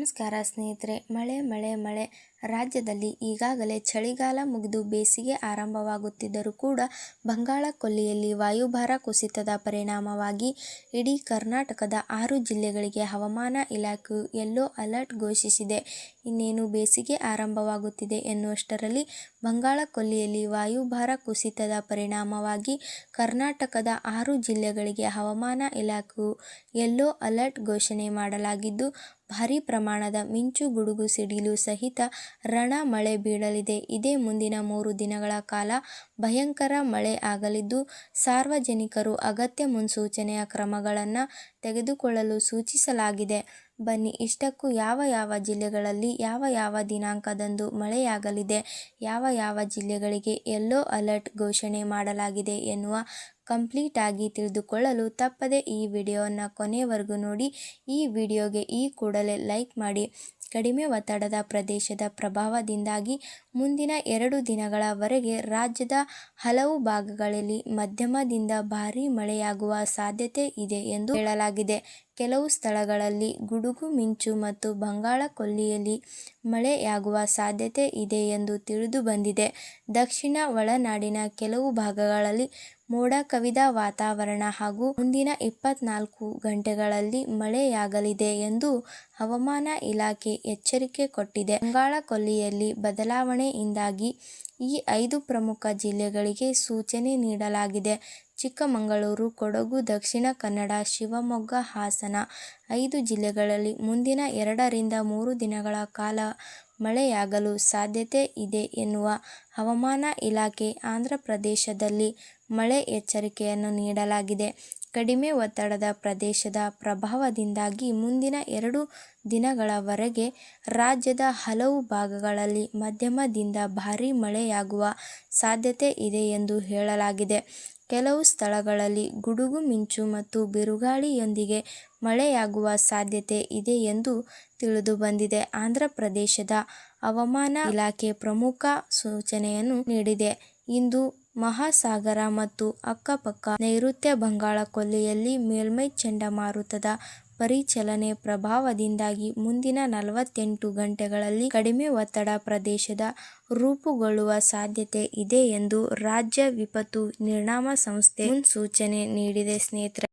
ನಮಸ್ಕಾರ ಸ್ನೇಹಿತರೆ. ಮಳೆ ಮಳೆ ಮಳೆ ರಾಜ್ಯದಲ್ಲಿ ಈಗಾಗಲೇ ಚಳಿಗಾಲ ಮುಗಿದು ಬೇಸಿಗೆ ಆರಂಭವಾಗುತ್ತಿದ್ದರೂ ಕೂಡ ಬಂಗಾಳ ಕೊಲ್ಲಿಯಲ್ಲಿ ವಾಯುಭಾರ ಕುಸಿತದ ಪರಿಣಾಮವಾಗಿ ಇಡೀ ಕರ್ನಾಟಕದ 6 ಜಿಲ್ಲೆಗಳಿಗೆ ಹವಾಮಾನ ಇಲಾಖೆಯು ಯೆಲ್ಲೋ ಅಲರ್ಟ್ ಘೋಷಿಸಿದೆ. ಇನ್ನೇನು ಬೇಸಿಗೆ ಆರಂಭವಾಗುತ್ತಿದೆ ಎನ್ನುವಷ್ಟರಲ್ಲಿ ಬಂಗಾಳ ಕೊಲ್ಲಿಯಲ್ಲಿ ವಾಯುಭಾರ ಕುಸಿತದ ಪರಿಣಾಮವಾಗಿ ಕರ್ನಾಟಕದ 6 ಜಿಲ್ಲೆಗಳಿಗೆ ಹವಾಮಾನ ಇಲಾಖೆಯು ಯೆಲ್ಲೋ ಅಲರ್ಟ್ ಘೋಷಣೆ ಮಾಡಲಾಗಿದ್ದು, ಭಾರೀ ಪ್ರಮಾಣದ ಮಿಂಚು, ಗುಡುಗು, ಸಿಡಿಲು ಸಹಿತ ರಣ ಮಳೆ ಬೀಳಲಿದೆ. ಇದೇ ಮುಂದಿನ 3 ದಿನಗಳ ಕಾಲ ಭಯಂಕರ ಮಳೆ ಆಗಲಿದ್ದು, ಸಾರ್ವಜನಿಕರು ಅಗತ್ಯ ಮುನ್ಸೂಚನೆಯ ಕ್ರಮಗಳನ್ನು ತೆಗೆದುಕೊಳ್ಳಲು ಸೂಚಿಸಲಾಗಿದೆ. ಬನ್ನಿ, ಇಷ್ಟಕ್ಕೂ ಯಾವ ಯಾವ ಜಿಲ್ಲೆಗಳಲ್ಲಿ ಯಾವ ಯಾವ ದಿನಾಂಕದಂದು ಮಳೆಯಾಗಲಿದೆ, ಯಾವ ಯಾವ ಜಿಲ್ಲೆಗಳಿಗೆ ಯೆಲ್ಲೋ ಅಲರ್ಟ್ ಘೋಷಣೆ ಮಾಡಲಾಗಿದೆ ಎನ್ನುವ ಕಂಪ್ಲೀಟ್ ಆಗಿ ತಿಳಿದುಕೊಳ್ಳಲು ತಪ್ಪದೆ ಈ ವಿಡಿಯೋವನ್ನು ಕೊನೆಯವರೆಗೂ ನೋಡಿ. ಈ ವಿಡಿಯೋಗೆ ಈ ಕೂಡಲೇ ಲೈಕ್ ಮಾಡಿ. ಕಡಿಮೆ ಒತ್ತಡದ ಪ್ರದೇಶದ ಪ್ರಭಾವದಿಂದಾಗಿ ಮುಂದಿನ 2 ದಿನಗಳವರೆಗೆ ರಾಜ್ಯದ ಹಲವು ಭಾಗಗಳಲ್ಲಿ ಮಧ್ಯಮದಿಂದ ಭಾರೀ ಮಳೆಯಾಗುವ ಸಾಧ್ಯತೆ ಇದೆ ಎಂದು ಹೇಳಲಾಗಿದೆ. ಕೆಲವು ಸ್ಥಳಗಳಲ್ಲಿ ಗುಡುಗು, ಮಿಂಚು ಮತ್ತು ಬಂಗಾಳ ಕೊಲ್ಲಿಯಲ್ಲಿ ಮಳೆಯಾಗುವ ಸಾಧ್ಯತೆ ಇದೆ ಎಂದು ತಿಳಿದು ಬಂದಿದೆ. ದಕ್ಷಿಣ ಒಳನಾಡಿನ ಕೆಲವು ಭಾಗಗಳಲ್ಲಿ ಮೋಡ ಕವಿದ ವಾತಾವರಣ ಹಾಗೂ ಮುಂದಿನ 24 ಗಂಟೆಗಳಲ್ಲಿ ಮಳೆಯಾಗಲಿದೆ ಎಂದು ಹವಾಮಾನ ಇಲಾಖೆ ಎಚ್ಚರಿಕೆ ಕೊಟ್ಟಿದೆ. ಬಂಗಾಳ ಕೊಲ್ಲಿಯಲ್ಲಿ ಬದಲಾವಣೆಯಿಂದಾಗಿ ಈ 5 ಪ್ರಮುಖ ಜಿಲ್ಲೆಗಳಿಗೆ ಸೂಚನೆ ನೀಡಲಾಗಿದೆ. ಚಿಕ್ಕಮಗಳೂರು, ಕೊಡಗು, ದಕ್ಷಿಣ ಕನ್ನಡ, ಶಿವಮೊಗ್ಗ, ಹಾಸನ 5 ಜಿಲ್ಲೆಗಳಲ್ಲಿ ಮುಂದಿನ 2 ರಿಂದ 3 ದಿನಗಳ ಕಾಲ ಮಳೆಯಾಗಲು ಸಾಧ್ಯತೆ ಇದೆ ಎನ್ನುವ ಹವಾಮಾನ ಇಲಾಖೆ. ಆಂಧ್ರ ಪ್ರದೇಶದಲ್ಲಿ ಮಳೆ ಎಚ್ಚರಿಕೆಯನ್ನು ನೀಡಲಾಗಿದೆ. ಕಡಿಮೆ ಒತ್ತಡದ ಪ್ರದೇಶದ ಪ್ರಭಾವದಿಂದಾಗಿ ಮುಂದಿನ 2 ದಿನಗಳವರೆಗೆ ರಾಜ್ಯದ ಹಲವು ಭಾಗಗಳಲ್ಲಿ ಮಧ್ಯಮದಿಂದ ಭಾರೀ ಮಳೆಯಾಗುವ ಸಾಧ್ಯತೆ ಇದೆ ಎಂದು ಹೇಳಲಾಗಿದೆ. ಕೆಲವು ಸ್ಥಳಗಳಲ್ಲಿ ಗುಡುಗು, ಮಿಂಚು ಮತ್ತು ಬಿರುಗಾಳಿಯೊಂದಿಗೆ ಮಳೆಯಾಗುವ ಸಾಧ್ಯತೆ ಇದೆ ಎಂದು ತಿಳಿದು ಬಂದಿದೆ. ಆಂಧ್ರ ಪ್ರದೇಶದ ಹವಾಮಾನ ಇಲಾಖೆ ಪ್ರಮುಖ ಸೂಚನೆಯನ್ನು ನೀಡಿದೆ. ಇಂದು ಮಹಾಸಾಗರ ಮತ್ತು ಅಕ್ಕಪಕ್ಕ ನೈಋತ್ಯ ಬಂಗಾಳ ಕೊಲ್ಲಿಯಲ್ಲಿ ಮೇಲ್ಮೈ ಚಂಡಮಾರುತದ ಪರಿಚಲನೆ ಪ್ರಭಾವದಿಂದಾಗಿ ಮುಂದಿನ 48 ಗಂಟೆಗಳಲ್ಲಿ ಕಡಿಮೆ ಒತ್ತಡ ಪ್ರದೇಶದ ರೂಪುಗೊಳ್ಳುವ ಸಾಧ್ಯತೆ ಇದೆ ಎಂದು ರಾಜ್ಯ ವಿಪತ್ತು ನಿರ್ವಹಣಾ ಸಂಸ್ಥೆ ಮುನ್ಸೂಚನೆ ನೀಡಿದೆ. ಸ್ನೇಹಿತರೆ,